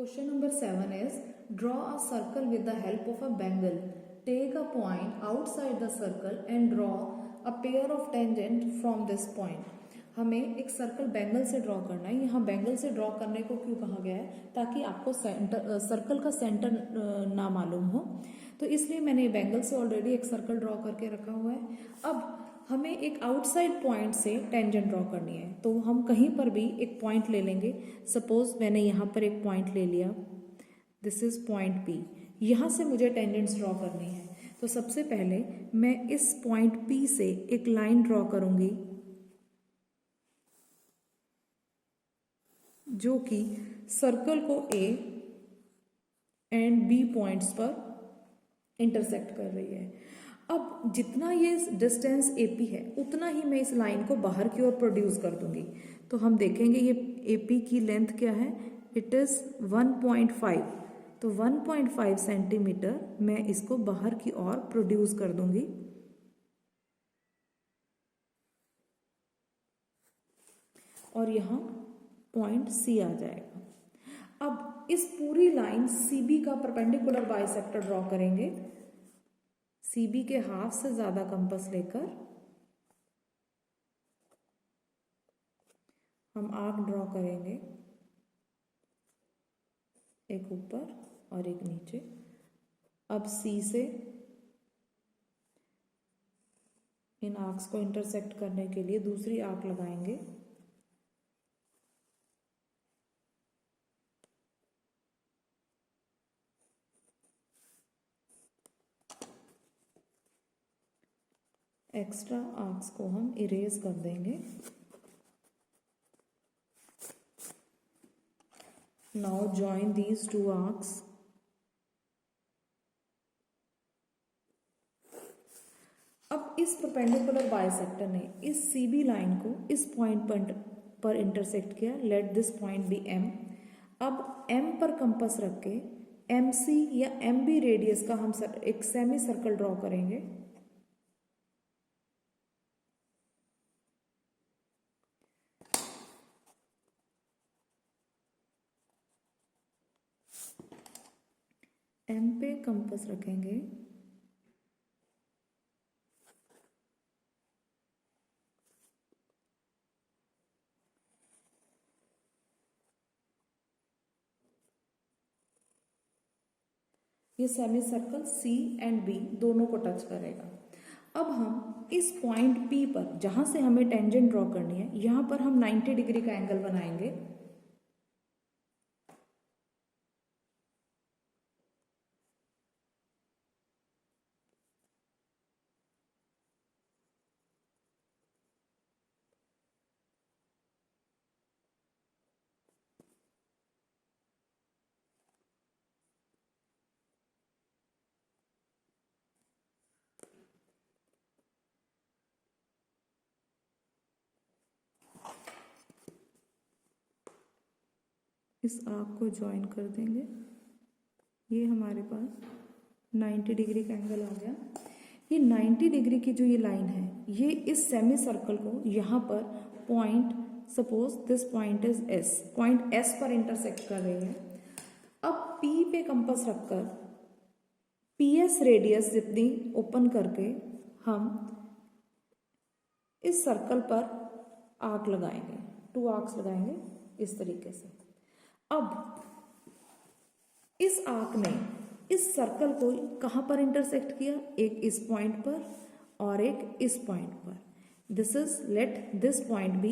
Question number 7 is draw a circle with the help of a bangle. Take a point outside the circle and draw a pair of tangent from this point. हमें एक circle bangle से draw करना है. यहाँ bangle से draw करने को क्यों कहा गया है? ताकि आपको सर्कल का सेंटर ना मालूम हो, तो इसलिए मैंने बैंगल से ऑलरेडी एक सर्कल ड्रॉ करके रखा हुआ है. अब हमें एक आउटसाइड पॉइंट से टेंजेंट ड्रॉ करनी है, तो हम कहीं पर भी एक पॉइंट ले लेंगे. सपोज मैंने यहाँ पर एक पॉइंट ले लिया, दिस इज पॉइंट पी. यहाँ से मुझे टेंजेंट्स ड्रॉ करनी है, तो सबसे पहले मैं इस पॉइंट पी से एक लाइन ड्रॉ करूंगी जो कि सर्कल को ए एंड बी पॉइंट्स पर इंटरसेक्ट कर रही है. अब जितना ये डिस्टेंस AP है उतना ही मैं इस लाइन को बाहर की ओर प्रोड्यूस कर दूंगी. तो हम देखेंगे ये AP की लेंथ क्या है, इट इज 1.5. तो 1.5 सेंटीमीटर मैं इसको बाहर की ओर प्रोड्यूस कर दूंगी. और यहाँ पॉइंट C आ जाएगा. अब इस पूरी लाइन CB का परपेंडिकुलर बाइसेक्टर ड्रॉ करेंगे. CB के हाफ से ज्यादा कंपास लेकर हम आर्क ड्रॉ करेंगे, एक ऊपर और एक नीचे. अब C से इन आर्क्स को इंटरसेक्ट करने के लिए दूसरी आर्क लगाएंगे. एक्स्ट्रा आर्क्स को हम इरेज कर देंगे. Now join these two arcs. अब इस परपेंडिकुलर बाइसेक्टर ने इस CB लाइन को इस पॉइंट पर इंटरसेक्ट किया. Let this point be M. अब M पर कंपास रख के MC या MB रेडियस का हम एक सेमी सर्कल ड्रॉ करेंगे. M पे कंपास रखेंगे. ये semi circle C and B दोनों को टच करेगा. अब हम इस पॉइंट P पर जहां से हमें टेंजेंट ड्रॉ करनी है, यहां पर हम 90 डिग्री का एंगल बनाएंगे. इस आर्क को ज्वाइन कर देंगे. ये हमारे पास 90 डिग्री का एंगल आ गया. ये 90 डिग्री की जो ये लाइन है, ये इस सेमी सर्कल को यहाँ पर point, suppose this point is S, point S पर इंटरसेक्ट कर रही है. अब P पे कंपास रखकर PS रेडियस जितनी ओपन करके हम इस सर्कल पर आर्क लगाएंगे, 2 आर्क्स लगाएंगे इस तरीके से. अब इस आर्क ने इस सर्कल को कहां पर इंटरसेक्ट किया, एक इस पॉइंट पर और एक इस पॉइंट पर. This is, let this point be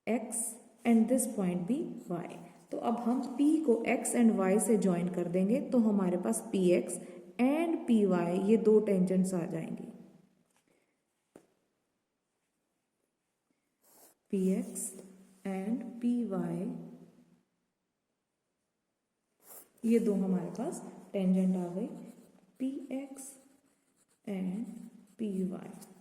X and this point be Y. तो अब हम P को X एंड Y से ज्वाइन कर देंगे, तो हमारे पास PX एंड PY ये दो टेंजेंट्स आ जाएंगी. PX एंड PY ये दो हमारे पास टेंजेंट आ गई, PX एंड PY.